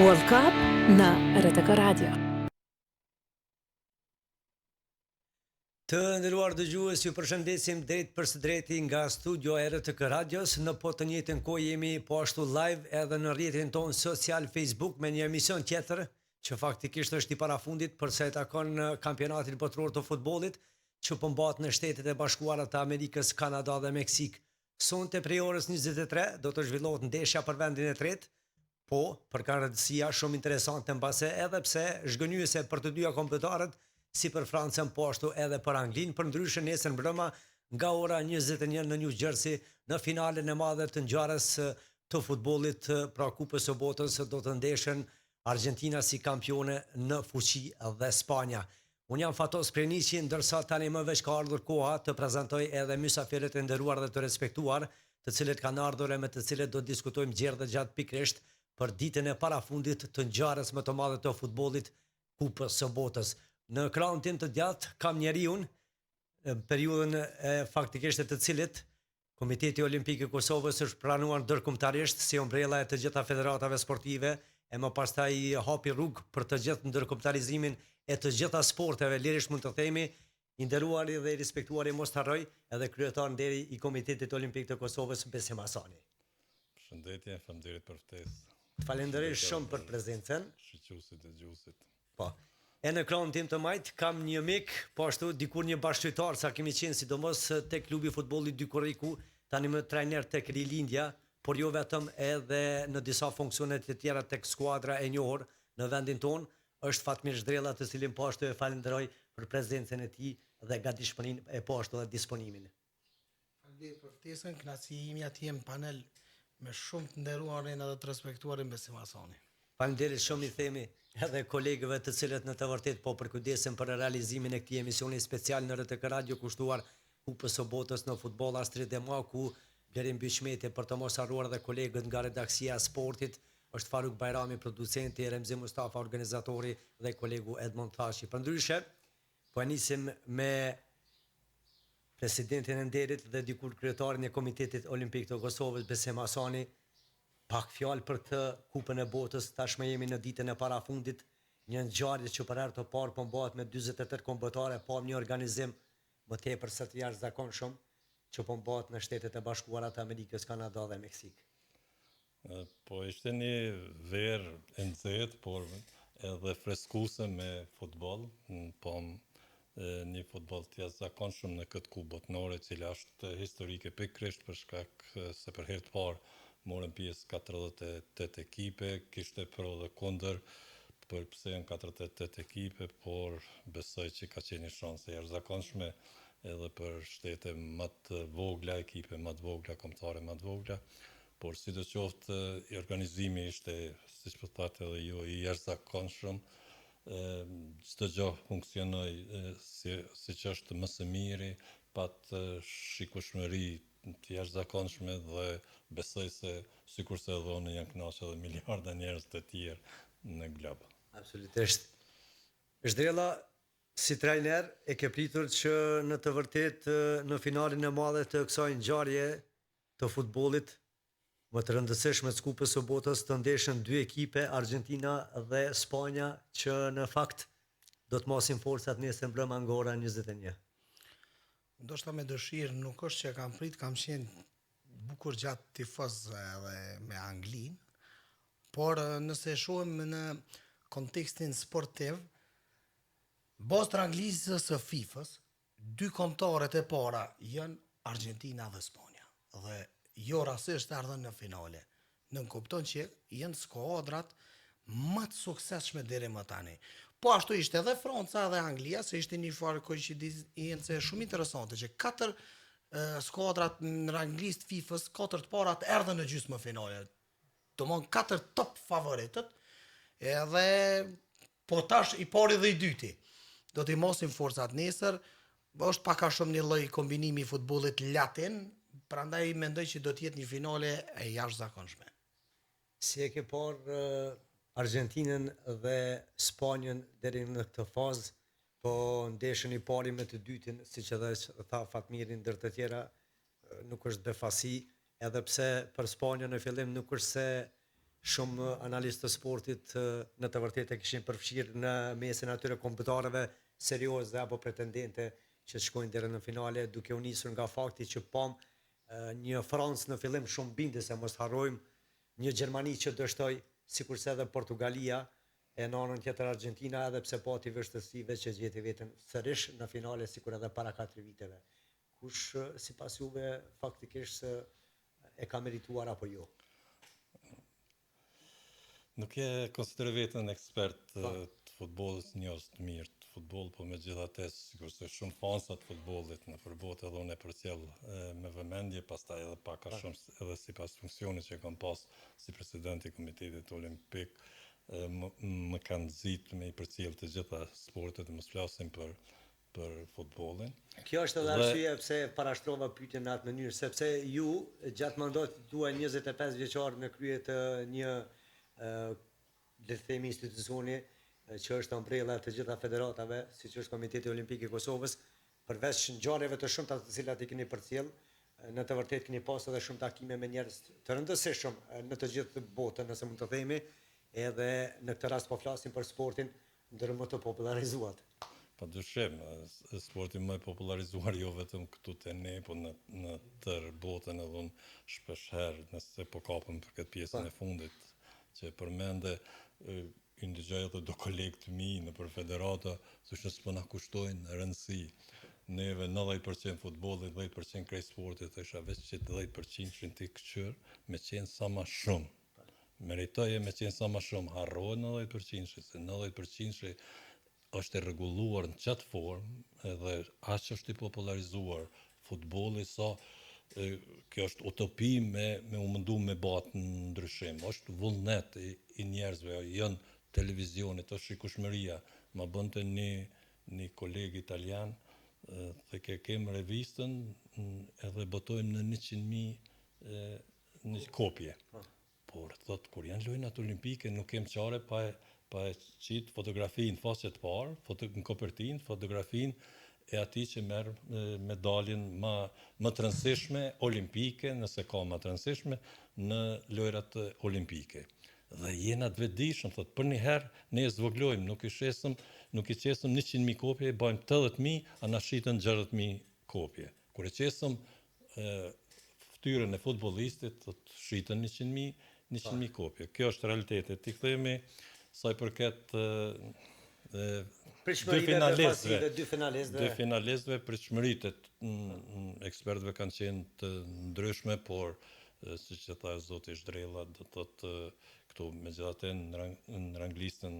World Cup në RTK Radio. Të nderuar dëgjues, ju përshëndesim drejt për së drejti nga studio e RTK Radios. Në po të njëjtën kohë jemi po ashtu live edhe në rrjetin tonë social Facebook me një emision tjetër që faktikisht është i parafundit për sa i takon kampionatin botror të futbollit që po mbahet në Shtetet e Bashkuara të Amerikës, Kanada dhe Meksik. Sonte prej orës 23 do të zhvillohet ndeshja për vendin e tretë, po për rëndësia shumë interesante mbase edhe pse zhgënjyese për të dyja kombëtarët si për Francën po ashtu edhe për Anglinë, për ndryshe nesër mbrëma nga ora 21 në New Jersey në finalen e madhe të ngjarjes të futbollit pra Kupës së Botës do të ndeshen Argentina si kampione në fuqi dhe Spanja. Unë jam Fatos Prenici, ndërsa tani më veç ka ardhur koha të prezantoj edhe mysafirët e nderuar dhe të respektuar, të cilët kanë ardhur e me të cilët do të diskutojmë gjerë dhe gjatë pikrisht për ditën e parafundit të ngjarjes më të madhe të futbollit Kupës së Botës. Në krahun tim të djathtë kam njeriun periudhën e faktikisht të cilit Komiteti Olimpik i Kosovës është pranuar ndërkombëtarisht si ombrella e të gjitha federatave sportive e më pastaj hapi rrugë për të gjithë ndërkombëtarizimin e të gjitha sporteve, lirisht mund të themi, i nderuari dhe i respektuari mos harroj edhe kryetar nderi i Komitetit Olimpik të Kosovës Besim Hasani. Përshëndetje, faleminderit për ftesë. Falenderoj shumë për prezencën. Shiqëusit e dëgjuesit. Po. E në krahun tim të majt kam një mik, po ashtu dikur një bashkëqytetar, sa kemi qenë sidomos tek klubi i futbollit Dy Korriku, tani më trajner tek Rilindja, por jo vetëm edhe në disa funksione të tjera tek skuadra e njohur në vendin tonë, është Fatmir Zhdrella, të cilin po ashtu e falenderoj për prezencën e tij dhe gatishmërinë e po ashtu dhe disponimin. Faleminderit për ftesën, kënaqësia ime atje në panel me shumë të nderuarin edhe të respektuarin Besim Hasani. Faleminderit shumë i themi edhe kolegëve të cilët në të vërtet po përkujdesen për realizimin e këtij emisioni special në RTK Radio kushtuar Kupës së Botës në futboll Astrid Dema, ku Blerim Byçmeti për të mos harruar dhe kolegët nga redaksia e sportit, është Faruk Bajrami producenti, Remzi Mustafa organizatori dhe kolegu Edmond Thashi. Përndryshe, po e nisim me presidentin e nderit dhe dikur kryetarin e Komitetit Olimpik të Kosovës Besim Hasani. Pak fjalë për të Kupën e Botës, tashmë jemi në ditën e parafundit, një ngjarje që për herë të parë po mbahet me 48 kombëtare, pa një organizim më tepër se të jashtëzakonshëm që po mbahet në Shtetet e Bashkuara të Amerikës, Kanada dhe Meksik. Po ishte një verë e nxehtë, por edhe freskuese me futboll, po një futboll të jashtëzakonshëm në këtë kupë botërore, e cila është historike pikërisht për shkak se për herë të parë morën pjesë 48 ekipe, kishte pro dhe kundër, për pse janë 48 ekipe, por besoj që ka qenë një shansë e jashtëzakonshme edhe për shtete më të vogla, ekipe më të vogla, kombëtare më të vogla, por sidoqoftë i organizimi ishte, siç po thatë edhe ju, i jashtëzakonshëm. Çdo gjë funksionoi siç është më së miri, pat shikueshmëri të jashtëzakonshme dhe besoj se sikurse dhonë janë kënaqur edhe miliarda njerëz të tjerë në glob. Absolutisht. Zhdrella, si trajner e ke pritur që në të vërtet në finalin e madhe të kësaj ngjarje të futbollit më të rëndësishme të Kupës së Botës të ndeshen dy ekipe, Argentina dhe Spanja, që në fakt do të mosin forcat nesër mbrëma nga ora 21. Ndoshta me dëshirë, nuk është që kam prit, kam qenë bukur gjatë tifoz edhe me Anglinë, por nëse shohim në kontekstin sportiv, bazë ranglisës së FIFA-s, dy kombëtarët e para janë Argentina dhe Spanja. Dhe jo rastisht ardhen në finale. Në kupton që janë skuadrat më të suksesshme deri më tani. Po ashtu ishte edhe Franca dhe Anglia, se ishte një farë koincidencë shumë interesante që 4 skuadrat në ranglistë FIFA-s, 4 të parat erdhën në gjysmëfinale. Domthon 4 top favoritët, edhe po tash i pari dhe i dyti. Do t'i mosin forcat nesër, është pak a shumë një lloj kombinimi i futbollit latin, prandaj mendoj që do të jetë një finale e jashtëzakonshme. Si e ke parë Argentinën dhe Spanjën deri në këtë fazë, po ndeshën i pari me të dytin, siç edhe tha Fatmiri ndër të tjera, nuk është befasi, edhe pse për Spanjën në fillim nuk është se shumë analistë të sportit në të vërtetë e kishin përfshirë në mesin atyre kompjuterëve serioze apo pretendente që shkojnë deri në finale, duke u nisur nga fakti që një Francë në fillim shumë bindese, mos harrojmë, një Gjermani që dështoi, sikurse edhe Portugalia, e në anën tjetër Argentina, edhe pse pati vështirësive që gjeti veten sërish në finale sikur edhe para 4 viteve. Kush sipas juve faktikisht e ka merituar apo jo? Nuk e konsideroj veten ekspert të futbollit, njohës të mirë të futboll, po megjithatë sigurisht shumë fansa të futbollit në përbotë edhe unë e përcjell me vëmendje, pastaj edhe pak a shumë edhe sipas funksionit që kam pas si president i Komitetit Olimpik, më kanë nxitur me i përcjell të gjitha sportet, mos flasim për futbollin. Kjo është edhe arsyeja pse parashtrova pyetjen në atë mënyrë, sepse ju gjatë mandatit tuaj 25 vjeçar në krye të një le të themi institucioni që është ambrella të gjitha federatave, siç është Komiteti Olimpik i Kosovës, përveç ngjarjeve të shumta të cilat i keni përcjell, në të vërtetë keni pas edhe shumë takime me njerëz të rëndësishëm në të gjithë botën, nëse mund të themi, edhe në këtë rast po flasim për sportin ndër më të popularizuar. Padyshim, sporti më i popularizuar jo vetëm këtu te ne, po në tërë botën, edhe unë shpeshherë nëse po kapëm për këtë pjesën e fundit që përmende, i ndëgjoj edhe do kolegë të mi në për federata, thoshte s'po na kushtojnë rëndësi. Neve 90% futbollit, 10% krejt sportit, thosha veç që 10% shin të këqyr, me qenë sa ma shumë. Meritoje me qenë sa ma shumë, harrohet 90%, se 90% është e rregulluar në qatë formë edhe aq është i popularizuar futbolli sa kjo është utopi me u mundu me batë në ndryshim. Është vullnet i njerëzve, janë televizionit, është shikueshmëria. Ma bënte një koleg italian, dhe kemë revistën edhe botojmë në 100.000 një kopje. Por, thot, kur janë lojnat olimpike, nuk kem qare pa e qitë fotografinë faqe të parë, në kopertinë, fotografinë e ati që merë medaljen më të rëndësishme olimpike, nëse ka më të rëndësishme, në lojrat olimpike. Dhe jena të vetëdijshëm, thot, për një herë ne e zvoglojmë, nuk i qesëm 100.000 kopje, bajmë 80.000, a na shitën 60.000 kopje. Kur e qesëm ftyrën e futbollistit, thot, shitën 100.000 kopje. Kjo është realiteti. Ti kthehemi sa i përket dy finalistëve, pritshmëritë ekspertëve kanë qenë të ndryshme, por siç e tha zoti Zhdrella, do thotë këtu megjithatë në ranglistën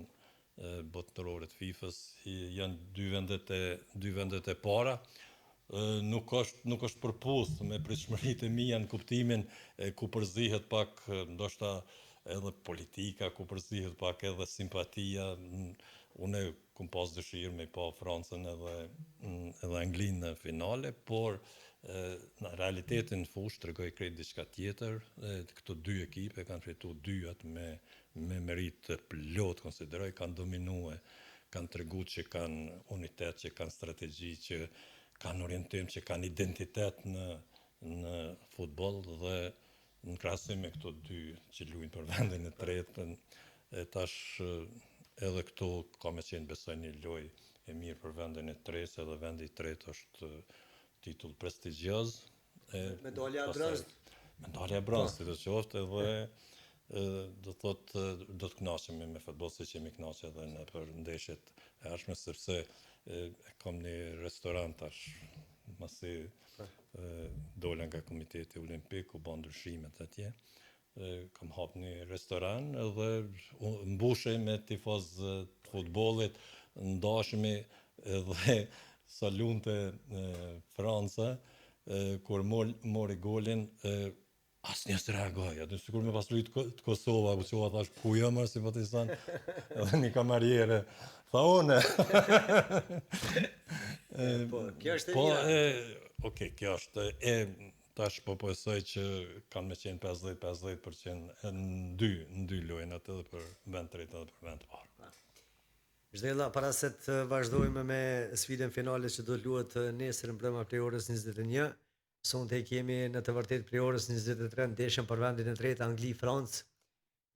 botërore të FIFA-s janë dy vendet e para. Nuk është përpusht me pritshmëritë e mia në kuptimin ku përzihet pak ndoshta edhe politika, ku përzihet pak edhe simpatia. Unë kam pas dëshirë me pa Francën edhe Anglinë në finale, por në realitetin fush tregoj krejt diçka tjetër. Këto dy ekipe kanë fitu dyat me merit të plot, konsideroj, kanë dominue, kanë tregu që kanë unitet, që kanë strategji, që kanë orientim, që kanë identitet në futboll, dhe në krahasim me këto dy që luajnë për vendin e tretë, tash edhe këtu ka me qenë besoj një lojë e mirë për vendin e tretë, edhe vendi i tretë është titull prestigjioz. Medalja bronz. Medalja bronz, si të qoftë, edhe do thotë do të kënaqemi me futboll, siç jemi kënaqur edhe në për ndeshjet e ardhshme, sepse kam një restorant tash, masi dola nga Komiteti Olimpik, u bën ndryshimet atje. Kam hap një restoran edhe mbushej me tifoz të futbollit, ndashemi edhe sa lunte Franca, kur mori golin, asnjë s'e reagoi. Atë sikur me pas lujt të Kosova, Kosova thash ku jam simpatizant, edhe një kamariere tha une. Kjo është e mira. Okej, kjo është tash po esoj që kanë me qenë 50-50% në dy lojnat, edhe për vend tretë edhe për vend parë. Zhdrella, para se të vazhdojmë me sfidën finale që do të luhet nesër mbrëmje prej orës 21, sonte kemi në të vërtetë prej orës 23 ndeshjen për vendin e tretë Angli-Francë,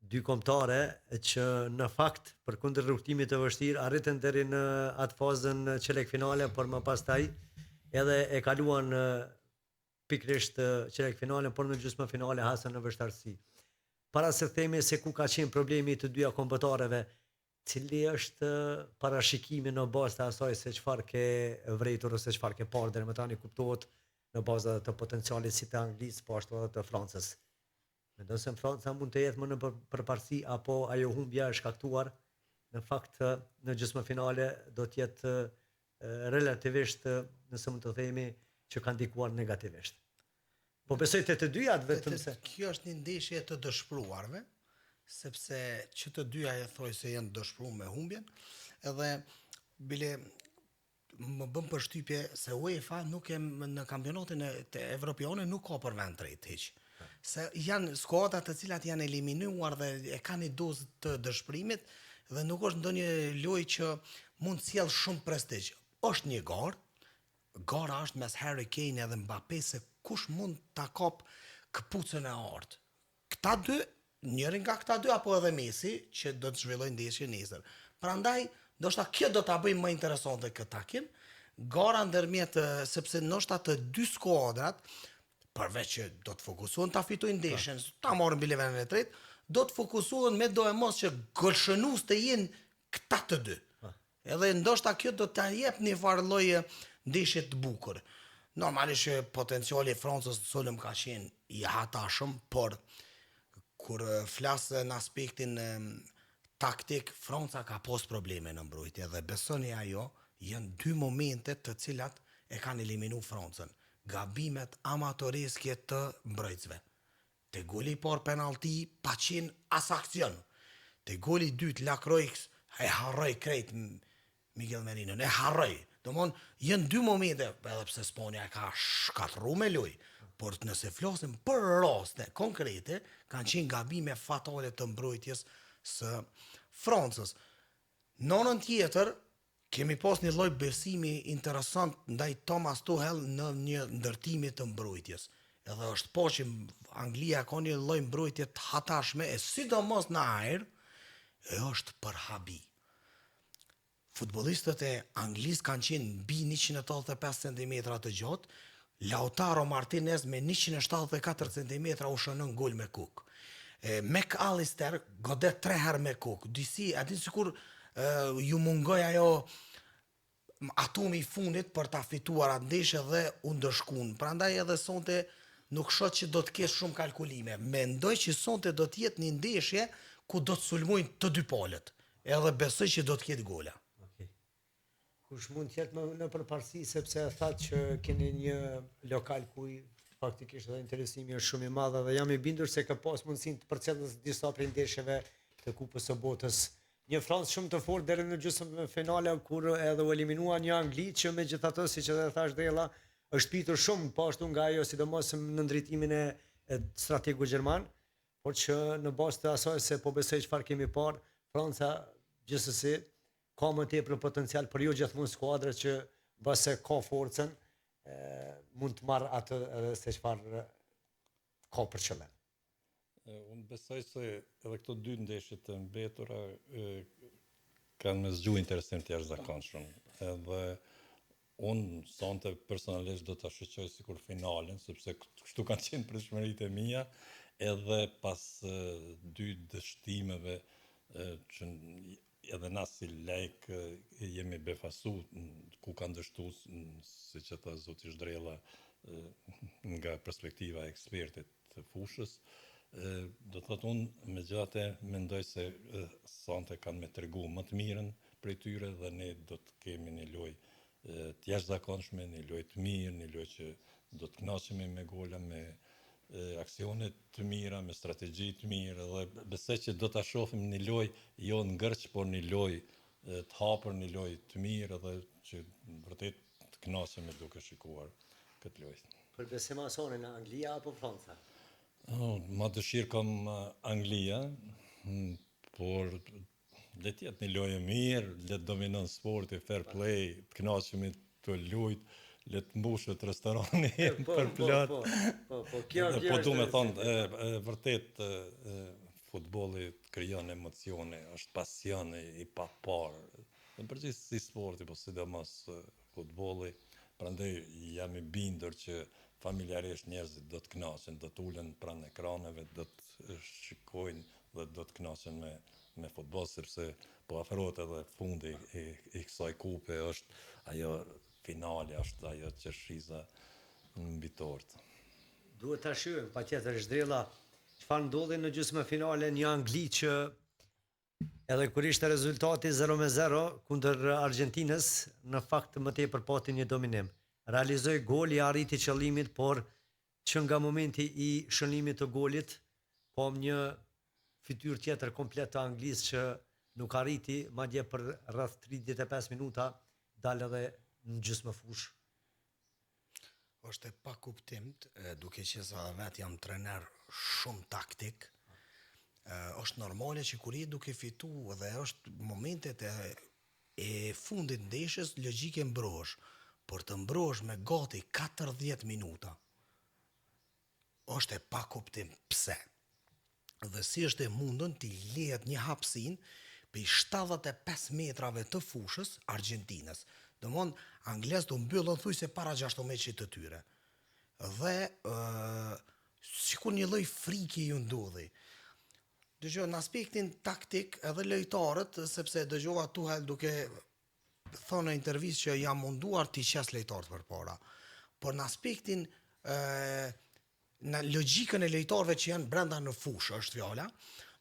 dy kombëtare që në fakt përkundër rrugtimit të vështirë arritën deri në atë fazën çelek finale, por më pastaj edhe e kaluan pikërisht çelek finalen, por në gjysmë finale hasën në vështirësi. Para se themi se ku ka qenë problemi të dyja kombëtareve, cili është parashikimi në bazë të asaj se çfarë ke vërejtur ose çfarë ke parë deri më tani kuptohet në bazë të potencialit si të Anglisë, po ashtu edhe të Francës. Mendon se Franca mund të jetë më në përparësi apo ajo humbja e shkaktuar në fakt në gjysmë finale do të jetë relativisht nëse mund të themi që ka ndikuar negativisht. Po besoj të dyja vetëm se kjo është një ndeshje të dëshpëruarve, sepse që të dyja e thoj se janë dëshpëruar me humbjen, edhe bile më bën përshtypje se UEFA nuk e në kampionatin e evropiane nuk ka për vend tretë hiç. Se janë skuadra të cilat janë eliminuar dhe e kanë një dozë të dëshpërimit dhe nuk është ndonjë lojë që mund sjell shumë prestigj. Është një gara është mes Harry Kane edhe Mbappé se kush mund ta kap këpucën e artë. Këta dy, njërin nga këta dy apo edhe Messi që do të zhvillojnë ndeshjen nesër. Prandaj, ndoshta kjo do ta bëjmë më interesante këtë takim. Gara ndërmjet sepse ndoshta të dy skuadrat përveç që do të fokusohen ta fitojnë ndeshjen, ta marrin bilevenin e tretë, do të fokusohen me do e mos që golshënues të jenë këta të dy. Edhe ndoshta kjo do ta jep një farë lloje ndeshje të bukur. Normalisht që potenciali i Francës solëm ka qenë i hatashëm, por kur flas në aspektin taktik, Franca ka pas probleme në mbrojtje dhe besoni ajo, janë dy momente të cilat e kanë eliminu Francën. Gabimet amatoreske të mbrojtësve. Te goli i parë penalti pa qenë as aksion. Te goli i dytë Lacroix e harroi krejt Miguel Merino, e harroi. Domthon janë dy momente, edhe pse Spanja ka shkatërruar me lojë, por nëse flasim për raste konkrete, kanë qenë gabime fatale të mbrojtjes së Francës. Në anën tjetër, kemi pas një lloj besimi interesant ndaj Thomas Tuchel në një ndërtimi të mbrojtjes. Edhe është po që Anglia ka një lloj mbrojtje të hatashme, e sidomos në ajër, e është për habi. Futbollistët e Anglisë kanë qenë mbi 185 cm të gjatë, Lautaro Martinez me 174 cm u shënon gol me kuk. McAllister godet 3 herë me kuk. Disi, aty sikur ju mungoj ajo atomi i fundit për ta fituar atë ndeshje dhe u ndëshkuan. Prandaj edhe sonte nuk shoh që do të kesh shumë kalkulime. Mendoj që sonte do të jetë një ndeshje ku do të sulmojnë të dy palët. Edhe besoj që do të ketë gola. Kush mund të jetë më në përparësi sepse thatë që keni një lokal ku faktikisht edhe interesimi është shumë i madh dhe jam i bindur se ka pas mundësinë të përcjellës disa prej ndeshjeve të Kupës së Botës. Një Francë shumë të fortë deri në gjysmën finale kur edhe u eliminua një Angli që megjithatë siç edhe thash Della është pitur shumë po ashtu nga ajo sidomos në ndritimin e strategu gjerman, por që në bazë të asaj se po besoj çfarë kemi parë, Franca gjithsesi ka më tepër potencial, por jo gjithmonë skuadra që base ka forcën mund të marrë atë se çfarë ka për qëllim. Unë besoj se edhe këto dy ndeshje të mbetura kanë me zgjuar interesim të jashtëzakonshëm. Edhe unë sonte personalisht do ta shoqëroj sikur finalen, sepse kështu kanë qenë pritshmëritë e mia, edhe pas dy dështimeve që edhe na si lajk jemi befasu ku kanë dështu, siç e tha zoti Zhdrella, nga perspektiva e ekspertit të fushës. Do të thotë unë megjithatë mendoj se sonte kanë me tregu më të mirën prej tyre dhe ne do të kemi një lojë të jashtëzakonshme, një lojë të mirë, një lojë që do të kënaqemi me gola, me aksione të mira, me strategji të mirë dhe besoj që do ta shohim një lojë jo ngërç, por një lojë të hapur, një lojë të mirë dhe që vërtet të kënaqemi duke shikuar këtë lojë. Për besim asoni në Anglia apo Franca? Ma dëshirë kam Anglia, por le të jetë një lojë mirë, le të dominon sporti, fair play, të kënaqemi të lujt, le të mbushet restorani për plot. Po, du me thonë, vërtet, futbolli krijon emocione, është pasion i paparë. Në përgjithësi sporti, po sidomos futbolli, prandaj jam i bindur që familjarisht njerëzit do të kënaqen, do të ulen pranë ekraneve, do të shikojnë dhe do të kënaqen me futboll, sepse po afrohet edhe fundi i kësaj kupe, është ajo finale, është ajo qershiza mbi tort. Duhet ta shohim patjetër Zhdrella çfarë ndodhi në gjysmëfinale, një Angli që edhe kur ishte rezultati 0-0 kundër Argentinës, në fakt më tepër pati një dominim. Realizoi goli, arriti qëllimit, por që nga momenti i shënimit të golit, pom një fytyrë tjetër komplet të Anglisë që nuk arriti, madje për rreth 35 minuta dalë edhe në gjysmëfushë. Është e pa kuptimt, duke që sa vetë jam trener shumë taktik, është normale që kur je duke fitu dhe është momentet e fundit ndeshjes, logjike mbrohesh, por të mbrohesh me gati 40 minuta, është e pa kuptim pse. Dhe si është e mundën t'i lehet një hapsin për 75 metrave të fushës Argentinës. Domthon anglezët u mbyllën thujse para 6 meçit të tyre. Dhe sikur një lloj frike ju ndodhi. Dëgjoj, në aspektin taktik edhe lojtarët, sepse dëgjova Tuchel duke thonë në intervistë që jam munduar t'i qes lojtarët përpara. Por në aspektin në logjikën e lojtarëve që janë brenda në fushë, është fjala,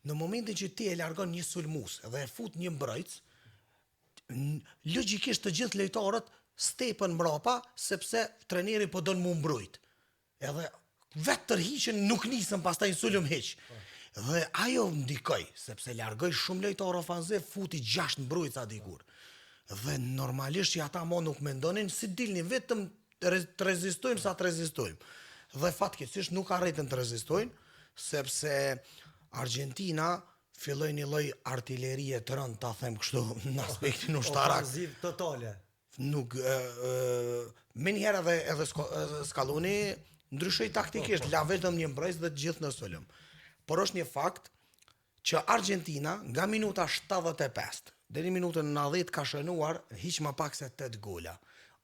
në momentin që ti e largon një sulmues dhe e fut një mbrojtës, logjikisht të gjithë lojtarët stepen mbrapa sepse trajneri po don mu mbrojt. Edhe vetë tërhiqen nuk nisën pastaj sulm hiç. Dhe ajo ndikoi sepse largoi shumë lojtarë ofanziv, futi 6 mbrojtësa dikur. Dhe normalisht që ata mo nuk mendonin si dilnin, vetëm të rezistojmë sa të rezistojmë. Dhe fatkeqësisht nuk arritën të rezistojnë, sepse Argentina filloi një lloj artillerie të rënd, ta them kështu, në aspektin ushtarak. Ofanziv totale. Nuk menjëherë edhe Scaloni ndryshoi taktikisht, la vetëm një mbrojtës dhe të gjithë në sulm. Por është një fakt që Argentina nga minuta 75 deri në minutën 90 ka shënuar hiç më pak se 8 gola.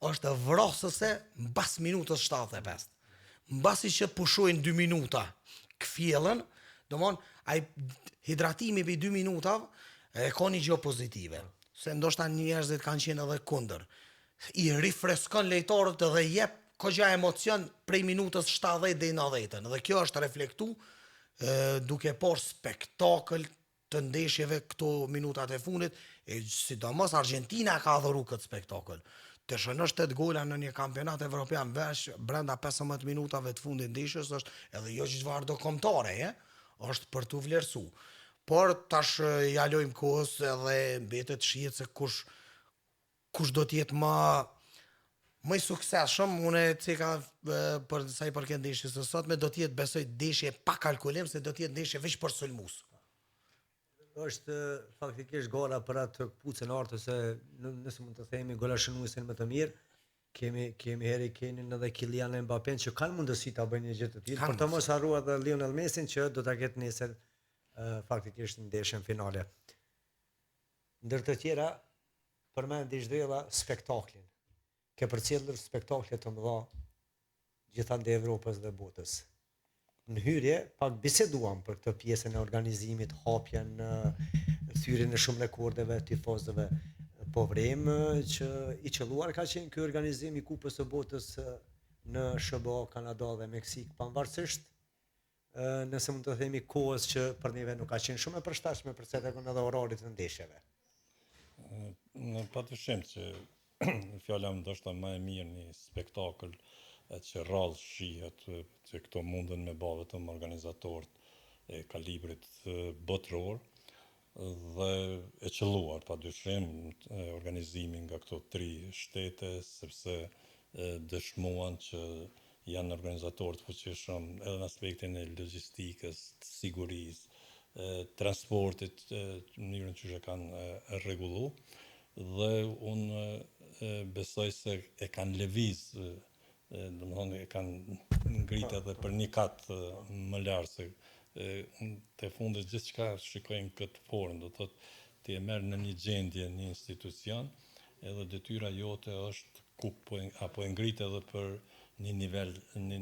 Është vrasëse mbas minutës 75. Mbasi që pushojnë 2 minuta këfjellën, domthon ai hidratimi për 2 minutave ka një gjë pozitive. Se ndoshta njerëzit kanë qenë edhe kundër. I rifreskon lojtarët dhe jep kogja emocion prej minutës 70 deri në 90. Dhe kjo është reflektu duke por spektakël të ndeshjeve këto minutat e fundit, sidomos Argentina ka adhuru këtë spektakël. Të shënosh 8 gola në një kampionat evropian vesh brenda 15 minutave të fundit ndeshjes është edhe jo çfarë do kombëtare, është për tu vlerësu. Por tash ja lojmë kohës edhe mbetet shihet se kush do të jetë më i suksesshëm. Unë ceka për sa i përket ndeshjes së sotme do të jetë besoj ndeshje pa kalkulim, se do të jetë ndeshje veç për sulmues. Është faktikisht gara për atë këpucën artë, se nëse mund të themi gola shënuesin më të mirë, kemi Harry Kanein edhe Kylian Mbappén që kanë mundësi ta bëjnë një gjë të tillë, por të mos harruar edhe Lionel Messin që do ta ketë nesër faktikisht në ndeshjen finale. Ndër të tjera, përmendi Zhdrella spektaklin. Ke përcjellur spektakle të mëdha gjithandej Evropës dhe botës. Në hyrje, pak biseduam për këtë pjesën e organizimit, hapjen, thyrjen e shumë rekordeve, tifozëve. Po vrem që i qelluar ka qenë ky organizim i Kupës së Botës në SBA, Kanada dhe Meksik, pavarësisht nëse mund të themi kohës që për neve nuk ka qenë shumë e përshtatshme për sa takon edhe orarit të ndeshjeve. Në patyshim që fjala ndoshta më e mirë një spektakël që rrallë shihet që këto munden me bë vetëm organizatorët e kalibrit botror dhe e qelluar padyshim organizimin nga këto 3 shtete, sepse dëshmuan që janë organizatorë të fuqishëm edhe në aspektin e logjistikës, të sigurisë, transportit, mënyrën që e kanë rregullu, dhe unë besoj se e kanë lëviz, domethënë e kanë ngritë edhe për një kat më lart se te fundit gjithçka shikojnë këtë formë, do thotë ti e merr në një gjendje një institucion, edhe detyra jote është apo e ngrit edhe për një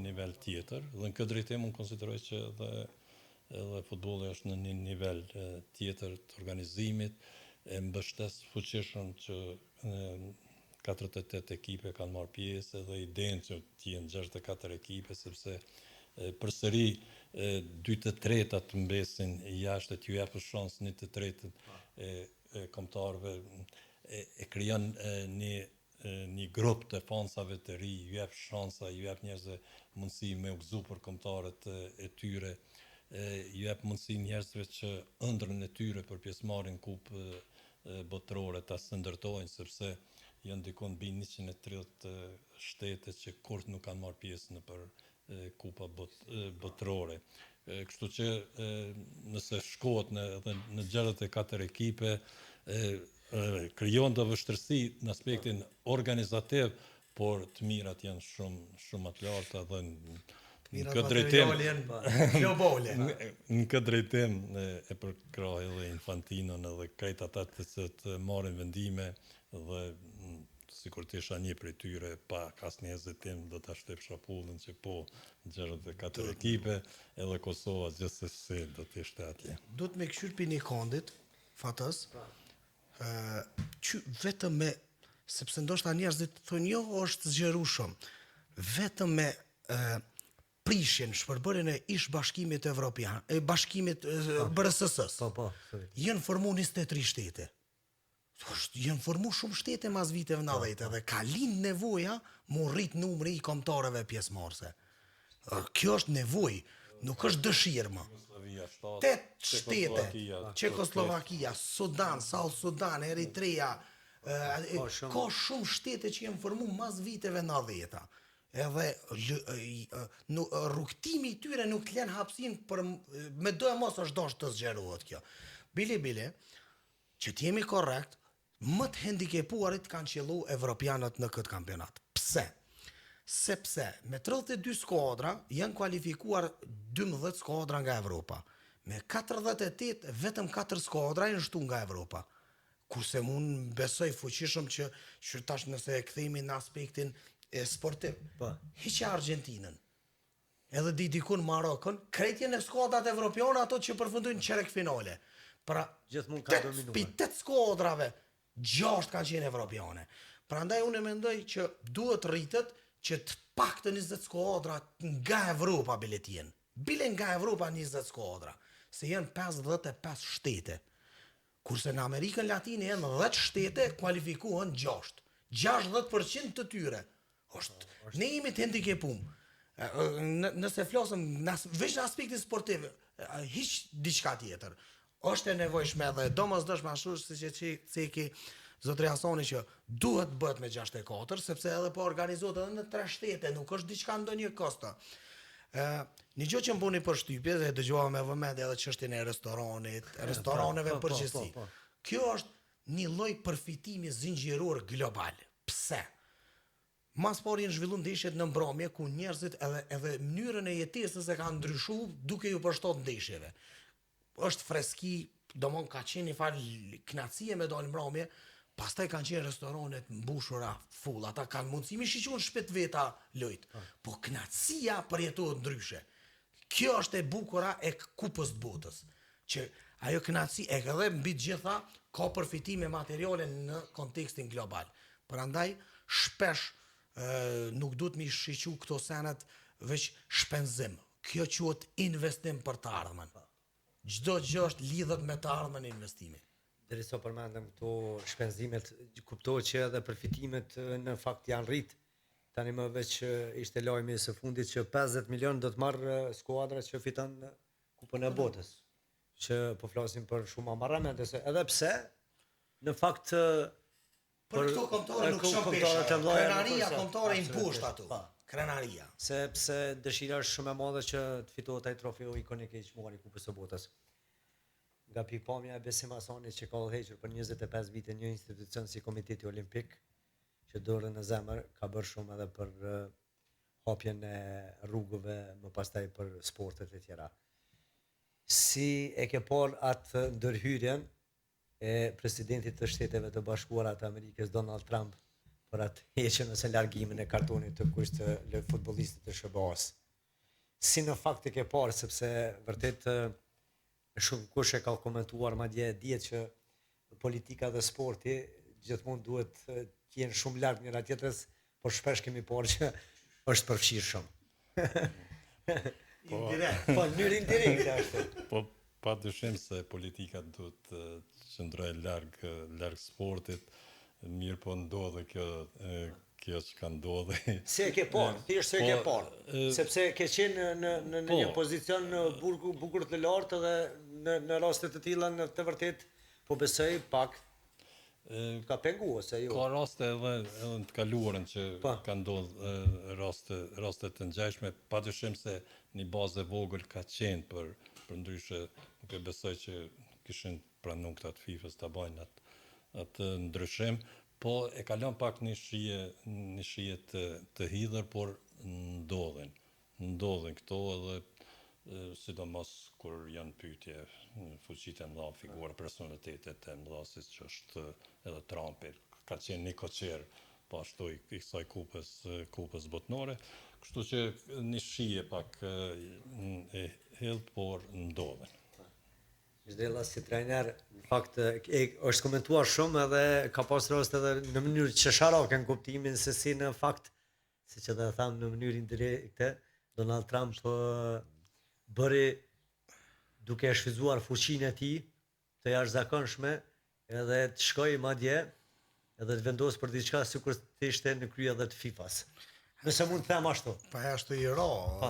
nivel tjetër. Dhe në këtë drejtim unë konsideroj që edhe futbolli është në një nivel tjetër të organizimit, e mbështes fuqishëm që 48 ekipe kanë marrë pjesë edhe idenë që të jenë 64 ekipe, sepse përsëri 2/3 të mbesin jashtë, t'ju japë shans 1/3 e kombëtarëve, e krijon një grup të fansave të ri, ju jap shansa, ju jap njerëzve mundësi me u gëzu për kombëtarët e tyre, ju jap mundësi njerëzve që ëndrrën e tyre për pjesëmarrjen kupë botërore ta ndërtojnë, sepse janë diku mbi 130 shtete që kurrë nuk kanë marrë pjesë në për kupa botërore. Kështu që nëse shkohet në 64 ekipe, krijon të vështirësi në aspektin organizativ, por të mirat janë shumë më të larta dhe në këtë drejtim në këtë drejtim e përkrah edhe Infantinon edhe krejt ata të marrin vendime dhe sikur të isha një prej tyre pa asnjë hezitim do ta shtep shapullin që po 64 ekipe edhe Kosova gjithsesi do të ishte atje. Do të me këshyr për një kondit, fatës, që vetëm me, sepse ndoshta njerëzit thonë jo është zgjerueshëm, vetëm me prishjen, shpërbërjen e ish bashkimit evropian, bashkimit BRSS-s. Janë formu 23 shtete. Janë formu shumë shtete mas viteve 90 dhe ka lind nevoja mu rrit numri i kombëtarëve pjesëmarrëse. Kjo është nevojë, nuk është dëshirë më. 8 shtete, Çekoslovakia, Sudan, South Sudan, Eritrea, ka shumë shtete që janë formu mas viteve 90. Edhe rrugtimi i tyre nuk lën hapësinë për me do e mos është dashur të zgjerohet kjo. Bile, që të jemi korrekt, më të hendikepuarit kanë qellu evropianët në këtë kampionat. Pse? Sepse me 32 skuadra janë kualifikuar 12 skuadra nga Evropa. Me 48 vetëm 4 skuadra janë shtu nga Evropa. Kurse unë besoj fuqishëm që tash nëse e kthehemi në aspektin sportiv, hiqe Argentinën. Edhe dikun Marokën, krejtjen e skuadrat evropiane ato që përfundojnë çerek finale. Pra, gjithmonë ka dominuar. 8 skuadrave 6 kanë qenë evropiane. Prandaj unë mendoj që duhet rritet që të paktën 20 skuadra nga Evropa bile të jenë. Bile nga Evropa 20 skuadra, se janë 55 shtete. Kurse në Amerikën Latine janë 10 shtete, kualifikohen 6. 60% të tyre. Ne jemi të hendikepum. Nëse flasëm veç në aspektin sportiv, hiq diçka tjetër. Është e nevojshme edhe domosdoshme ashtu siç e ceki zotri Hasani që duhet bëhet me 64, sepse edhe po organizohet edhe në 3 shtete, nuk është diçka ndonjë kosto. Një gjë që më bëni përshtypje dhe dëgjova me vëmendje edhe çështjen e restoraneve përgjithësi. Kjo është një lloj përfitimi zinxhiror global. Pse? Mas pari janë zhvilluar ndeshjet në mbrëmje ku njerëzit edhe mënyrën e jetesës e kanë ndryshuar duke ju përshtatur ndeshjeve. Është freski, domon ka qenë një fal kënaqësie me dalë mbrëmje, pastaj kanë qenë restoranet mbushura full, ata kanë mundësi mi shiqun shpejt veta lojt. Po kënaqësia përjetohet ndryshe. Kjo është e bukura e kupës të botës, që ajo kënaqësi e edhe mbi të gjitha ka përfitime materiale në kontekstin global. Prandaj shpesh nuk duhet mi shiqu këto senet veç shpenzim. Kjo quhet investim për të ardhmen. Çdo gjë është lidhet me të ardhmen e investimit. Derisa përmendëm këto shpenzimet, kuptohet që edhe përfitimet në fakt janë rrit. Tani më veç ishte lajmi së fundit që 50 milion do të marrë skuadra që fiton Kupën e Botës. Që po flasim për shumë amarramente, edhe pse në fakt për këto kombëtare nuk shumë pesha. Krenaria kombëtare imposht ato. Krenaria. Sepse dëshira është shumë e madhe që të fitohet ai trofeu ikonik i çmuar i Kupës së Botës. Nga pikpamja e Besim Hasanit që ka udhëhequr për 25 vite një institucion si Komiteti Olimpik, që dorën në zemër ka bërë shumë edhe për hapjen e rrugëve, më pastaj për sportet e tjera. Si e ke par atë ndërhyrjen e presidentit të Shteteve të Bashkuara të Amerikës Donald Trump për atë heqjen ose largimin e kartonit të kusht të futbollistit të SBA-s. Si në fakt e ke parë, sepse vërtet shumë kush e ka komentuar, madje dihet që politika dhe sporti gjithmonë duhet të jenë shumë larg njëra tjetrës, por shpesh kemi parë që është përfshirë shumë. Indirekt. Po, në mënyrë indirekte ashtu. Po, pa dyshim se politika duhet të qëndroj larg sportit, mirë po ndodhe kjo që ka ndodhe. Se e ke parë, thjesht se e ke parë, sepse ke qenë në një pozicion bukur të lartë dhe në raste të tilla në të vërtet po besoj pak ka pengu ose jo. Ka raste edhe të kaluarën që ka ndodhur raste të ngjashme, padyshim se një bazë e vogël ka qenë për ndryshe nuk e besoj që kishin pranuar këta të FIFA-s ta bajnë atë ndryshim, po e kalon pak një shije të hidhur, por ndodhin këto edhe sidomos kur janë pyetje fuqitë e mëdha, figura personalitetet e mëdha siç është edhe Trumpi, ka qenë një koçer po ashtu i kësaj kupës botnore, kështu që një shije pak e hedh, por ndodhen. Zhdela si trajner, në fakt është komentuar shumë edhe ka pas raste edhe në mënyrë qesharake në kuptimin se si në fakt, siç edhe thamë në mënyrë indirekte, Donald Trump bëri duke e shfrytzuar fuqinë e tij të jashtëzakonshme edhe të shkojë madje edhe të vendos për diçka sikur të ishte në krye edhe të FIFA-s. Nëse mund të them ashtu. Pa ashtu i ro,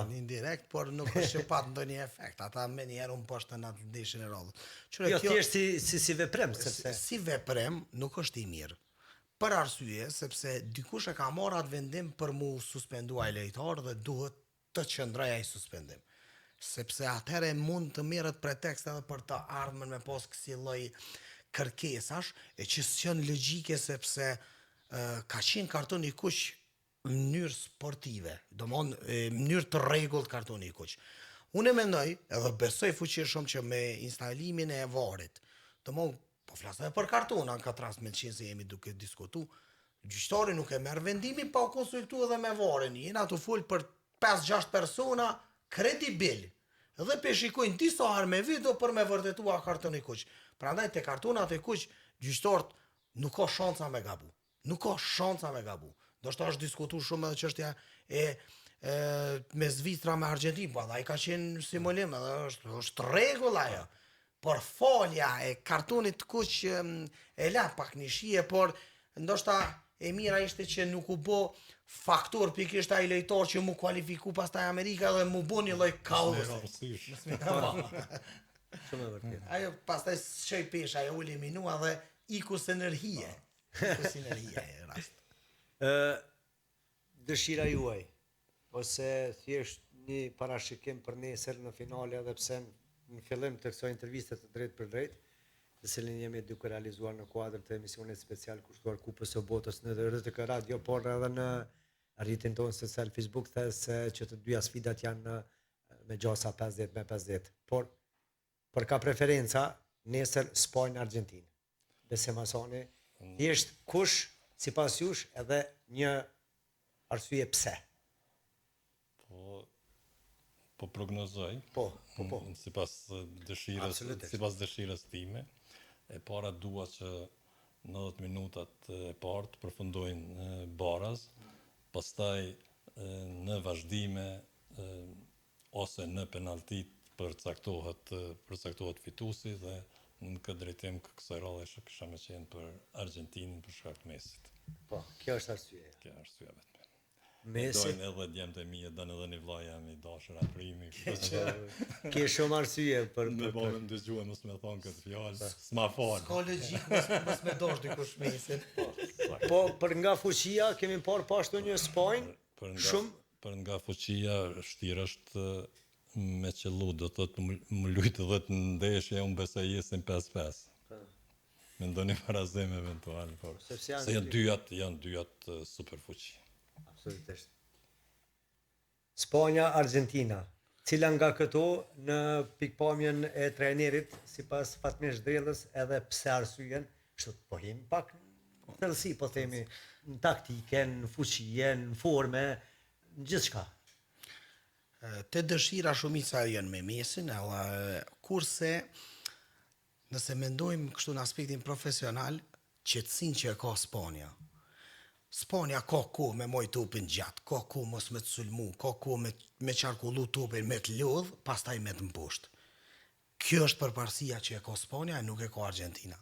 në indirekt, por nuk është që pat ndonjë efekt. Ata me njerë unë poshtë në atë ndeshjen e rollët. Jo, thjesht si veprem, sepse si veprem nuk është i mirë. Për arsye sepse dikush e ka marrë atë vendim për mu suspendua lojtar dhe duhet të qëndroj ai suspendim. Sepse atëherë mund të merret pretekst edhe për të ardhmen me pas kësi lloj kërkesash, e që s'janë logjike sepse ka qenë karton i kuq në mënyrë sportive, domthon mënyrë të rregullt kartoni i kuq. Unë mendoj, edhe besoj fuqishëm që me instalimin e VAR-it, domthon po flas edhe për kartona në këtë rast me qenë se jemi duke diskutu, gjyqtari nuk e merr vendimin pa u konsultuar edhe me VAR-in. Jena të fol për 5-6 persona kredibil. Edhe pe shikojnë disa herë me video për me vërtetuar kartoni i kuq. Prandaj te kartonat e kuq gjyqtarët nuk ka shansa me gabu. Nuk ka shansa me gabu. Do shta është diskutuar shumë edhe çështja me Zvicra me Argjentinë, po ai ka qenë simulim, edhe është rregull ajo. Por folja e kartonit të kuq e la pak një shije, por ndoshta e mira ishte që nuk u bë faktor pikërisht ai lojtar që mu kualifiku pastaj Amerika dhe mu bë një lloj kaosi. shumë e vërtetë. Ajo pastaj shoj pesh, ajo u eliminua dhe iku energjie. Iku energjia e rast. Dëshira juaj, ose thjesht një parashikim për nesër në finale, edhe pse në fillim të kësaj interviste të drejt për drejt, të cilin jemi duke realizuar në kuadër të emisionit special kushtuar Kupës së Botës në RTK Radio, por edhe në rrjetin tonë social Facebook, thesë që të dyja sfidat janë me gjasa 50-50. Por për ka preferenca nesër Spajnë-Argjentinë. Besem asoni, thjesht kush sipas jush edhe një arsye pse. Po prognozoj. Po. Sipas dëshirës time, e para dua që 90 minutat e parë të përfundojnë baraz, pastaj në vazhdime ose në penaltit përcaktohet fituesi dhe në këtë drejtim kësaj radhe kisha më qenë për Argjentinën për shkak të Mesit. Po, kjo është arsyeja. Kjo është arsyeja vetëm. Mesi Dojnë edhe djemtë e mi, dojnë edhe një vllaj jam i dashur aprimi. Ke shumë arsye për Me bëmë ndëgjua mos me thonë këtë fjalë, s'ma fal. Ka logjik, mos me dosh dikush Mesin. Po, për nga fuqia kemi parë po ashtu një Spajnë, shumë për nga fuqia vështirë është me qellu, do thotë më lujt 10 ndeshje, unë besoj jesin 5-5. Me ndonjë barazim eventual, por se janë dyat super fuqi. Absolutisht. Spanja, Argentina. cila nga këto në pikpamjen e trajnerit sipas Fatmish Drellës edhe pse arsyen, kështu po him pak në thellësi po themi, në taktiken, në fuqien, në forme, në gjithçka. Te dëshira shumica janë me mesin, edhe kurse nëse mendojmë kështu në aspektin profesional, qetësinë që e ka Spanja. Spanja ka kohë me moj topin gjatë, ka kohë mos me të sulmu, ka kohë me qarkullu topin me të lodh, pastaj me të mposht. Kjo është përparësia që e ka Spanja e nuk e ka Argentina.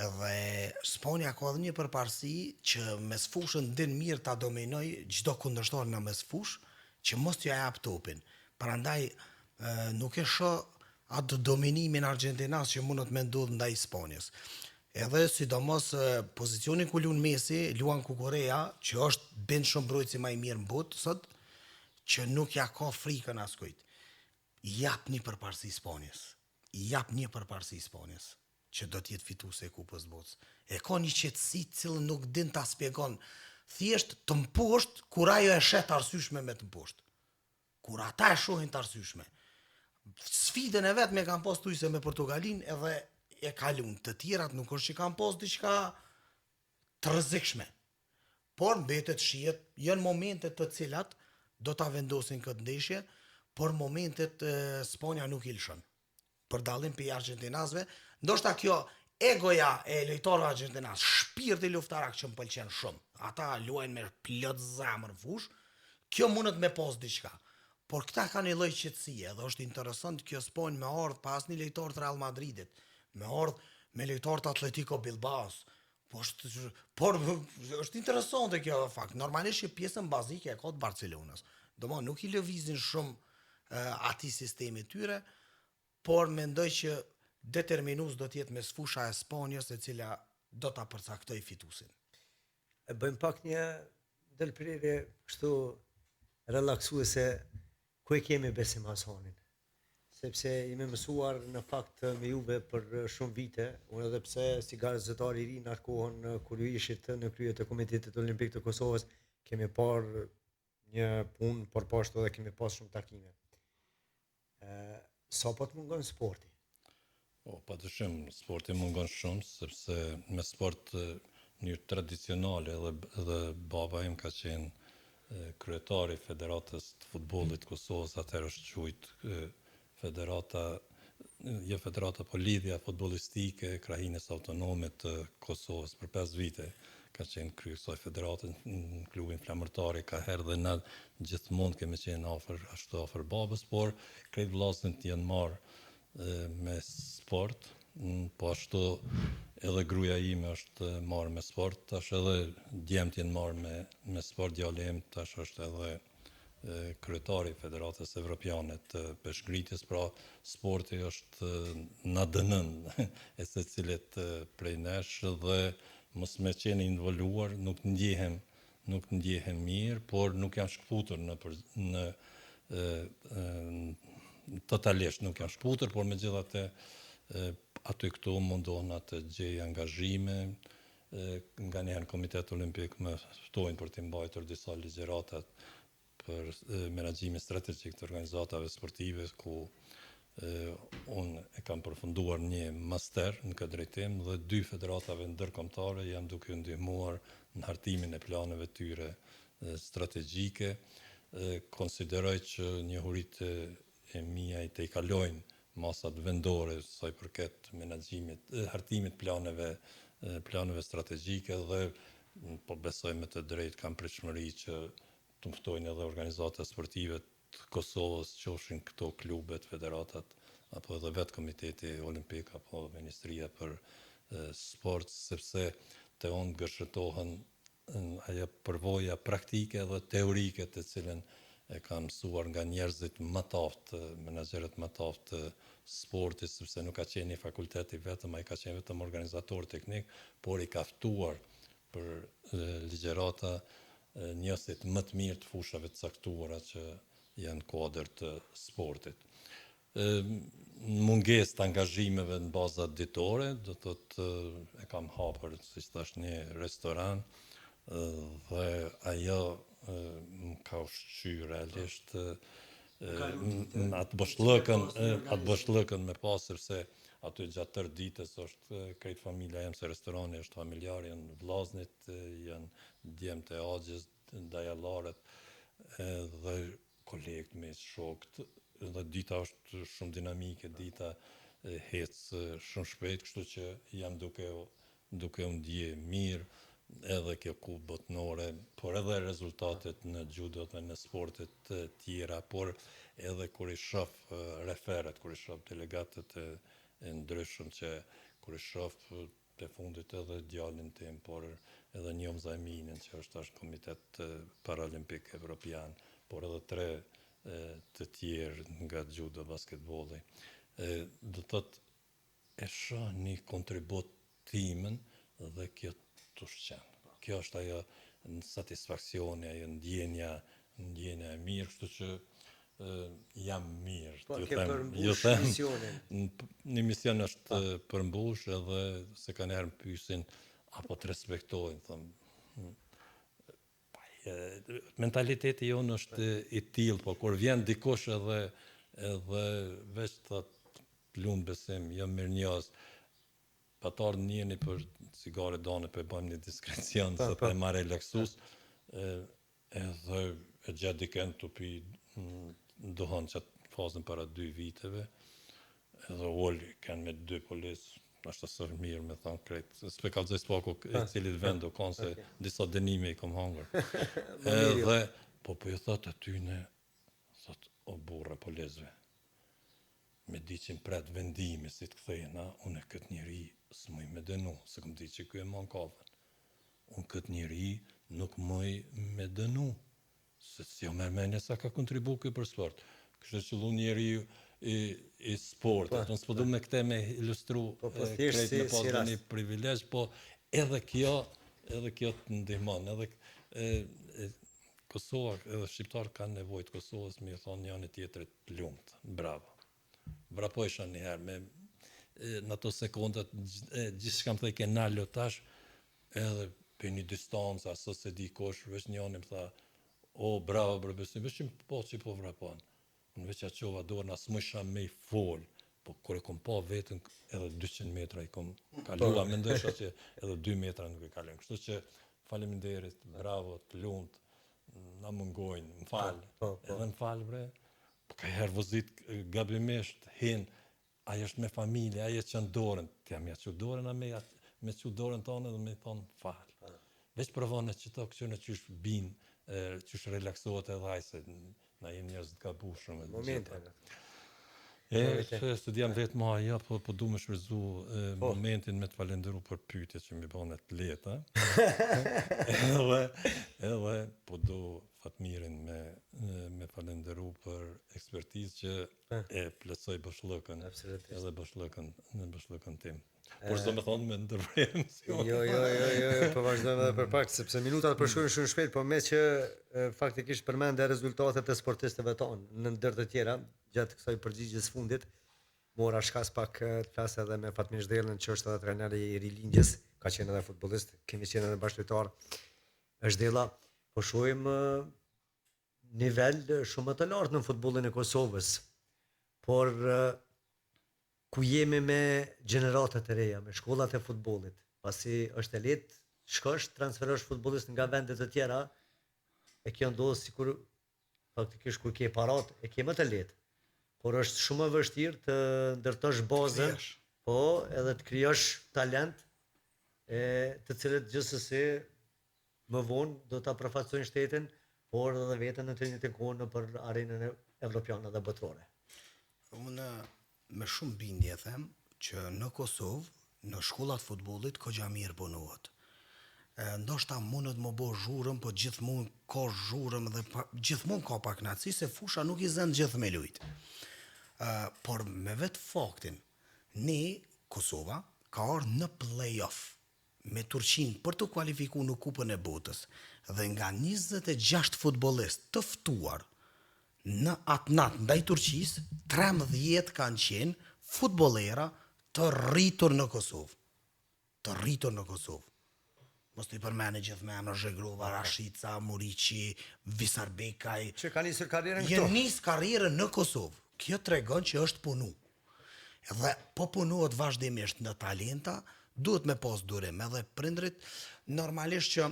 Edhe Spanja ka edhe një përparësi që mes fushën din mirë ta dominoj çdo kundërshtar nga mes fush, që mos t'ja jap topin. Prandaj nuk e shoh atë dominimin Argentinas që mund të më ndodh ndaj Spanjës. Edhe sidomos pozicioni ku luan Messi, luan ku Korea, që është bën shumë mbrojtësi më i mirë në botë sot, që nuk ja ka frikën askujt. Jap një përparësi Spanjës. Jap një përparësi Spanjës që do të jetë fituese e Kupës së Botës. E ka një qetësi cilën nuk din ta shpjegon. Thjesht të mposht kur ajo e shet arsyeshme me të mposht. Kur ata e shohin të arsyeshme. Sfidën e vet me kanë pas tujse me Portugalin edhe e kalun. Të tjerat nuk është që kanë pas diçka të rrezikshme. Por mbetet shihet, janë momente të cilat do ta vendosin këtë ndeshje, por momentet Spanja nuk i lëshon. Për dallim pe argentinasve, ndoshta kjo egoja e lojtarëve argentinas, shpirti luftarak që më pëlqen shumë. Ata luajnë me plot zemër fush, kjo mundet me pas diçka. Por këta kanë një lloj qetësie, dhe është interesant kjo Spanjë me ardh pas një lojtar të Real Madridit, me ardh me lojtar të Atletico Bilbaos. Por është interesante kjo fakt. Normalisht që pjesën bazike e ka të Barcelonës. Domethënë nuk i lëvizin shumë atij sistemi tyre, por mendoj që determinues do të jetë mes fusha e Spanjës e cila do ta përcaktoj fituesin. E bëjmë pak një ndërprerje kështu relaksuese ku e kemi Besim Hasanin. Sepse jemi mësuar në fakt me Juve për shumë vite, unë edhe pse si gazetar i ri në atë kohën kur ju ishit në krye të Komitetit Olimpik të Kosovës, kemi parë një punë, por poshtë edhe kemi pas shumë takime. Sa po të mungon sporti? Padyshim, sporti mungon shumë, sepse me sport një tradicionale edhe baba im ka qenë kryetari i Federatës të futbollit të Kosovës, atëherë është quajt Federata, jo federata, po lidhja futbollistike e Krajines Autonome të Kosovës për 5 vite. Ka qenë krye kësaj federate në klubin flamërtari, ka herë dhe na gjithmonë kemi qenë ashtu afër babës, por krejt vllazërit janë marrë me sport, po ashtu edhe gruaja ime është marrë me sport, tash edhe djemt janë marrë me sport, djali im tash është edhe kryetari i Federatës Evropiane të peshngritjes, pra sporti është në dënën e secilit prej nesh dhe mos me qenë involuar, nuk ndjehem mirë, por nuk janë shkputur në totalisht nuk janë shkputur, por megjithatë aty këtu mundohen të gjej angazhime, nga njëherë Komiteti Olimpik më ftojnë për të mbajtur disa ligjëratat për menaxhimin strategjik të organizatave sportive, ku unë e kam përfunduar një master në këtë drejtim dhe 2 federatave ndërkombëtare jam duke u ndihmuar në hartimin e planeve tyre strategjike. Konsideroj që njohuritë e mia i tejkalojnë masat vendore sa i përket menaxhimit, hartimit planeve strategjike dhe po besoj me të drejtë kam pritshmëri që të ftojnë edhe organizata sportive të Kosovës, qofshin këto klubet, federatat, apo edhe vetë Komiteti Olimpik, apo Ministria për Sport, sepse të onë gëshëtohen ajo përvoja praktike dhe teorike të cilën e kam mësuar nga njerëzit më të aftë, menaxherët më të aftë të sportit, sepse nuk ka qenë një fakulteti vetëm, ai ka qenë vetëm organizator teknik, por i ka ftuar për ligjërata njerëzit më të mirë të fushave të caktuara që janë kuadër të sportit. Mungesë të angazhimeve në baza ditore, do të thotë e kam hapur, siç thash, një restoran dhe ajo më ka ushqyer realisht atë bëshllëkën me pasër se aty gjatë tërë ditës është krejt familja jem se restorani është familjar, janë vllaznit, janë djemtë e Axhës, dajallarët dhe kolegët me shokët, dhe dita është shumë dinamike, dita hec shumë shpejt, kështu që jam duke u ndje mirë, edhe kjo kupë botnore, por edhe rezultatet në judo dhe në sportet tjera, por edhe kur i shoh referet, kur i shoh delegatët e ndryshëm që kur i shoh të fundit edhe djalin tim, por edhe Njom Zajminin që është Komitet Paralimpik Evropian, por edhe 3 të tjerë nga judo basketbolli. Do të thotë e shoh një kontributimën dhe kjo të ushqen. Kjo është ajo në satisfaksioni, ajo ndjenja e mirë, kështu që jam mirë. Po, ke përmbush misionin. Një mision është përmbush edhe se kanë herë më pyesin apo të respektojnë, thëmë. Mentaliteti jonë është i tillë, po kur vjen dikush edhe veç thot lumë besim, jam mirënjohës, patarë njeni për cigare dane për bëjmë një diskrecion, se të e marrë relaksus, edhe e gjatë diken të pi dohon që atë fazën para 2 viteve, edhe ullë kanë me 2 polisë, është asër mirë me thonë krejt, s'pe kalzoj s'pako e cilit vend do konë se disa dënime i kom hangër. Edhe, po ju thot atyne, thot, o burra polisëve, me di që më pret vendimi si të kthejna, unë e këtë njeri s'muj me dënu, se këm di që kjo e man kafën. Unë këtë njeri nuk muj me dënu, se si o mërmenje sa ka kontribu kjo për sport. Kështë që lu njeri i sport, unë s'po du me këte me ilustru krejt me pas dhe një privilegj, po edhe kjo të ndihmon, edhe Kosova, edhe shqiptarë kanë nevojë të Kosovës, me thonë njëri tjetrit lumt, bravo. Vrapo isha njëherë, në ato sekundat, gjithë shkam thëj ke nalë tash, edhe për një distancë, aso se di kosh, veç njëni më tha, o, bravo, besim, veç që që po vrapon. Unë veç qova dorën, asë më isha me i fol, po kër e kom pa vetën, edhe 200 metra i kom kalua, me ndësha që edhe 2 metra nuk i kalem. Kështu që faleminderit, bravo, të lumt, na mungojnë, më falë, edhe më falë, bre, po ka herë vëzit gabimisht, hin, ajo është me familje, ajo që në dorën, të jam ja që dorën, a me që dorën tonë edhe me thonë falë. Veç provone që to këqyre që është binë, që është relaksohet edhe ajse, na jenë njerëz të gabushëm. Momente. Studiam vetë ma aja, po du me shfrytzu momentin me të falenderu për pyetje që mi bane të leta. Edhe po du Fatmirin me falenderu për ekspertizë që e plotësoi bashllëkën, edhe bashllëkën tim. Por s'do me thonë me ndërvrem. Jo, po vazhdojmë edhe për pak, sepse minutat përshkruajnë shumë shpejt, po me që faktikisht përmende rezultatet e sportistëve tonë në ndër të tjera, gjatë kësaj përgjigjes fundit, mora shkas pak të flasë edhe me Fatmir Zhdellën, që është edhe trajneri i Rilindjes, ka qenë edhe futbollist, kemi qenë edhe bashkëtar. Zhdella, po shohim nivel shumë të lartë në futbollin e Kosovës, por ku jemi me gjeneratat e reja, me shkollat e futbollit, pasi është e lehtë shkosh, transferosh futbollist nga vende të tjera, e kjo ndodh sikur faktikisht kur ke parat, e ke më të lehtë. Por është shumë e vështirë të ndërtosh bazën, po edhe të krijosh talent, të cilët gjithsesi më vonë do ta përfaqësojnë shtetin, por edhe veten në të njëjtën kohë në për arenën evropiane dhe botërore. Unë me shumë bindje them që në Kosovë, në shkollat futbollit, kogja mirë punohet. Ndoshta mundet më bo zhurëm, po gjithmonë ka zhurëm dhe gjithmonë ka pak knaçi se fusha nuk i zën gjithë me lujt. Por me vetë faktin, ne, Kosova, ka ardhur në play-off me Turqinë për të kualifikuar në Kupën e Botës dhe nga 26 futbollistë të ftuar në atë natë ndaj Turqisë, 13 kanë qenë futbollera të rritur në Kosovë. mos t'i përmeni gjithë me emra Zhegrova, Rashica, Muriqi, Visarbekaj. Që ka nisur karrierën Jenë këtu. nis karrierën në Kosovë. Kjo tregon që është punu. Edhe po punohet vazhdimisht në talenta, duhet me pas durim. Edhe prindrit normalisht që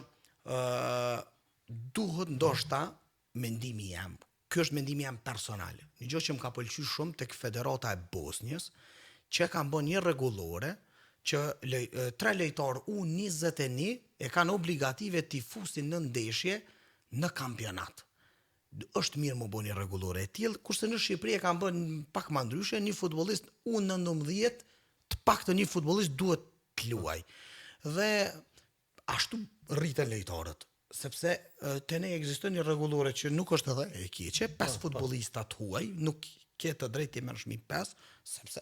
duhet ndoshta mendimi jam. Ky është mendimi jam personal. Një gjë që më ka pëlqyer shumë tek Federata e Bosnjës, që kanë bën një rregullore që 3 lojtarë U21 e kanë obligative tifusin në ndeshje në kampionat. Është mirë më bëni rregullore e tillë, kurse në Shqipëri e kanë bën pak më ndryshe, një futbollist U19, të paktën një futbollist duhet të luaj. Dhe ashtu rriten lojtarët, sepse te ne ekziston një rregullore që nuk është edhe e keqe, 5 futbollista të huaj, nuk ke të drejtë të merresh mi 5, sepse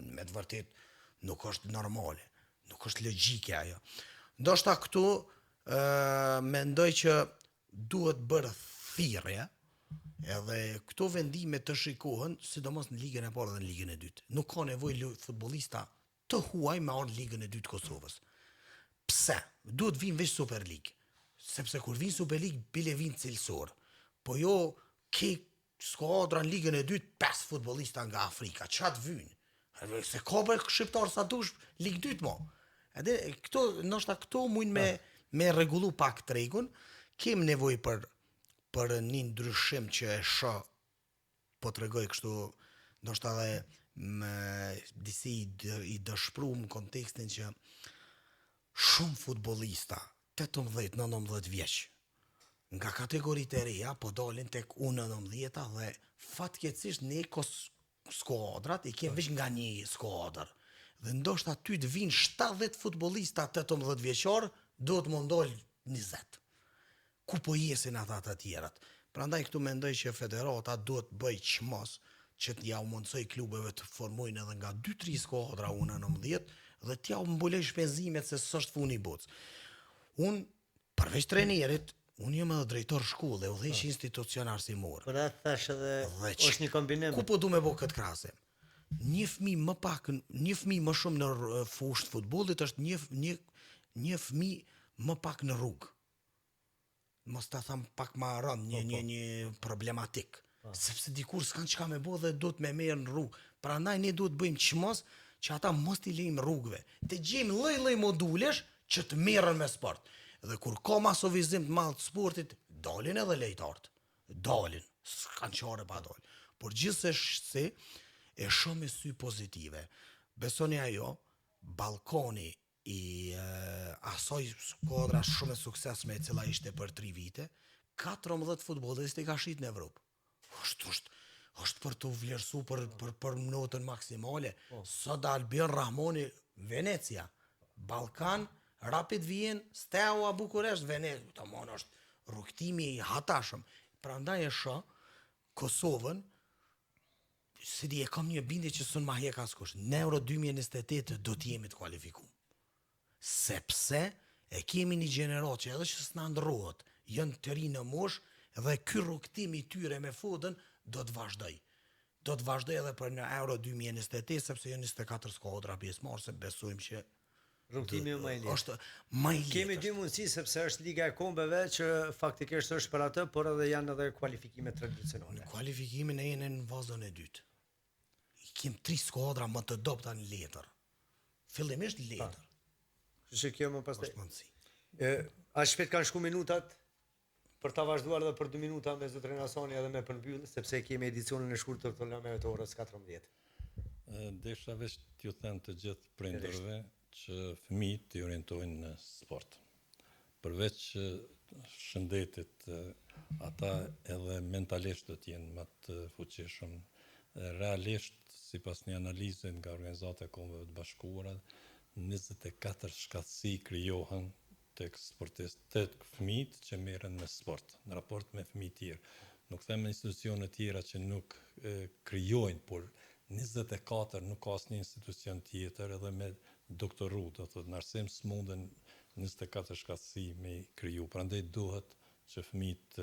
me të vërtet nuk është normale, nuk është logjike ajo. Ndoshta këtu mendoj që duhet bërë thirrje, edhe këto vendime të shikohen, sidomos në ligën e parë dhe në ligën e dytë. Nuk ka nevojë futbollista të huaj me ardh ligën e dytë Kosovës. Pse? Duhet vinë veç Super League. Sepse kur vinë Super League, bile vinë cilësor. Po jo ke skuadra në ligën e dytë 5 futbollista nga Afrika. Çat vynë? Se ka për shqiptar sa dush ligë dytë mo. Edhe këto, ndoshta këto mujnë me rregullu pak tregun. Kem nevojë për një ndryshim që e shoh, po tregoj kështu, ndoshta edhe me disi i dëshpëruar në kontekstin që shumë futbollista 18-19 vjeç nga kategoritë e reja po dalin tek U19 dhe fatkeqësisht ne skuadrat i kemë veç nga një skuadër. Dhe ndoshta ty të vinë 70 futbollista 18 vjeçar, do të mundol 20. Ku po jesin ata të tjerat? Prandaj këtu mendoj që federata duhet bëj çmos që t'ja u mundsoj klubeve të formojnë edhe nga 2-3 skuadra U19 dhe t'ja u mbuloj shpenzimet se s'është funi i botës. Unë, përveç trajnerit, unë jam edhe drejtor shkolle, udhëheq institucionar si morë. Por atë thash edhe është një kombinim. Ku po du me bo këtë krahasim? Një fëmijë më shumë në fushë të futbollit është një fëmijë më pak në rrugë. Mos ta them pak më rënd, një problematik. Sepse dikur s'kan çka me bo dhe do të me merr në rrugë. Prandaj ne duhet bëjmë çmos që ata mos t'i lejmë rrugëve. Të gjejmë lloj-lloj modulesh që të merren me sport. Dhe kur ka masovizim të madh të sportit, dalin edhe lejtarët. Dalin, s'kan çare pa dal. Por gjithsesi e shoh me sy pozitive. Besoni ajo, ballkoni i asoj skuadra shumë e suksesshme e cila ishte për 3 vite, 14 futbollistë ka shit në Evropë. është për të vlerësu për notën maksimale. Sot Albin Rahmoni, Venecia, Balkan, Rapid Wien, Steaua Bukuresht, Venecia, të mon është rrugtimi i hatashëm. Prandaj e shoh Kosovën, si di e kam një bindje që s'un ma hek askush. Në Euro 2028 do t'jemi të kualifikuar. Sepse e kemi një gjenerat që edhe që s'na ndrohet, janë të ri në mosh dhe ky rrugtim i tyre me fotën do të vazhdoj. Do të vazhdoj edhe për në Euro 2028 sepse janë 24 skuadra pjesëmarrëse, besojmë që rrugtimi më i lehtë. Është më i lehtë. Kemi dy mundësi sepse është Liga e Kombeve që faktikisht është për atë, por edhe janë edhe kualifikime tradicionale. Kualifikimin e jene në vazhdon e dytë. I kem 3 skuadra më të dobta në letër. Fillimisht letër. Kështu që kjo më pastaj. Është mundësi. A shpejt kanë shku minutat për ta vazhduar edhe për 2 minuta me zotrin Hasani edhe me përmbyll, sepse kemi edicionin e shkurtër të lëmeve të orës 14. Desha veç t'ju them të gjithë prindërve që fëmijët të orientojnë në sport. Përveç shëndetit, ata edhe mentalisht do t'jenë më të fuqishëm. Realisht, sipas një analize nga Organizata e Kombeve të Bashkuara, 24 shkatësi krijohen tek sportistë, tek fëmijët që merren me sport, në raport me fëmijë tjerë. Nuk them institucione tjera që nuk krijojnë, por 24 nuk ka asnjë institucion tjetër edhe me doktoru, do thotë në arsim s'munden 24 shkatësi me kriju. Prandaj duhet që fëmijët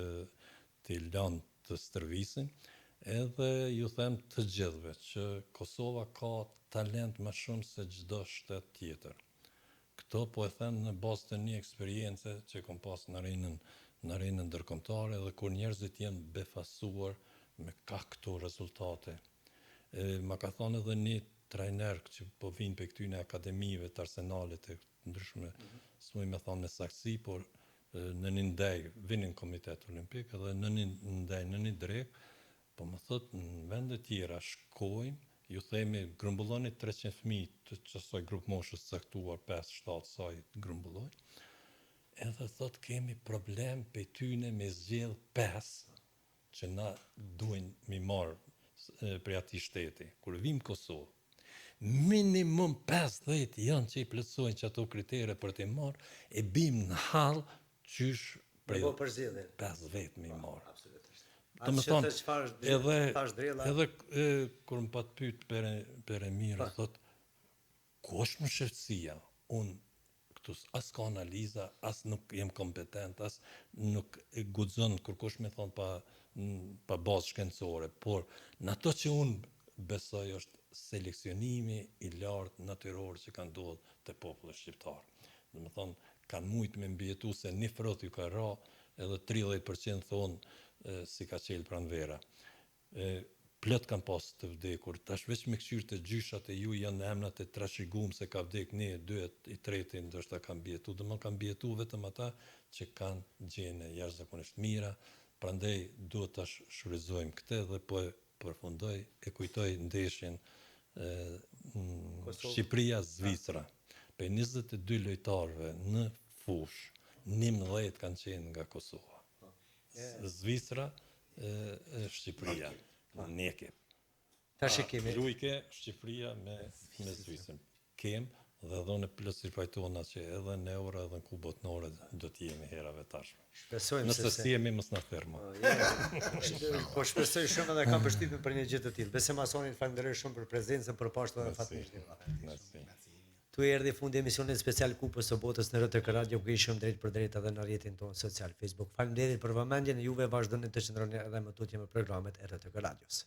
të lanë të stërvisin. Edhe ju them të gjithëve që Kosova ka talent më shumë se çdo shtet tjetër. Këto po e them në bazë të një eksperience që kom pas në arenën ndërkombëtare dhe kur njerëzit janë befasuar me këto rezultate. Ma ka thonë edhe një trajner që po vinë për këtyne akademive të Arsenalit e ndryshme, s'muj me thonë në saksi, por në një ndaj vinin Komitet Olimpik edhe në një ndaj, në një drek, po më thot në vende tjera shkojmë, ju themi grumbulloni 300 fëmijë të qësoj grupë moshës caktuar 5-7 saj grumbulloj, edhe thot kemi problem për tyne me zgjedh 5 që na duhen mi marë për ati shteti. Kur vim Kosovë, minimum 50 janë që i plëtsojnë që ato kritere për të marë, e bim në halë qysh për 50 mi marë. Të më thonë, edhe kur më pat pyet për e mirë, thot, ku është më shërtësia? Unë këtus as ka analiza, as nuk jem kompetent, as nuk e guxon kërkosh me thonë pa bazë shkencore, por në ato që unë besoj është seleksionimi i lartë natyror që ka ndodhur te populli shqiptar. Do të thonë, kanë mujt me mbjetu se një frot ju ka ra, edhe 30% thonë si ka qelë pranvera. Plot kanë pas të vdekur, tash veç me këshyrë të gjyshat e ju janë emnat e trashëguar se ka vdek një, dy, i treti ndoshta kanë mbjetu, do më kanë mbjetu vetëm ata që kanë gjene jashtëzakonisht mira, prandaj duhet tash shfrytëzojmë këtë dhe po e përfundoj e kujtoj ndeshjen Shqipëria-Zvicra. Për 22 lojtarëve në fush, 11 kanë qenë nga Kosova. Zvicra, Shqipëria, neke. Tash e kemi. Lujke, Shqipëria me Zvicrën. Kem dhe dhone plot si pajtona që edhe në euro edhe në ku botnore do t'jemi herave tashme. Shpresojmë Nëse si jemi mos na fermo. Po shpresoj shumë edhe kam përshtypjen për një gjë të tillë. Besoj masonit falenderoj shumë për prezencën, për pashtu dhe fatmirësinë. Tu erdhi fundi emisionit special Kupës së Botës në RTK Radio, ku ishim drejt për drejt edhe në rrjetin tonë social Facebook. Faleminderit për vëmendjen, juve vazhdoni të qëndroni edhe më tutje me programet e RTK Radios.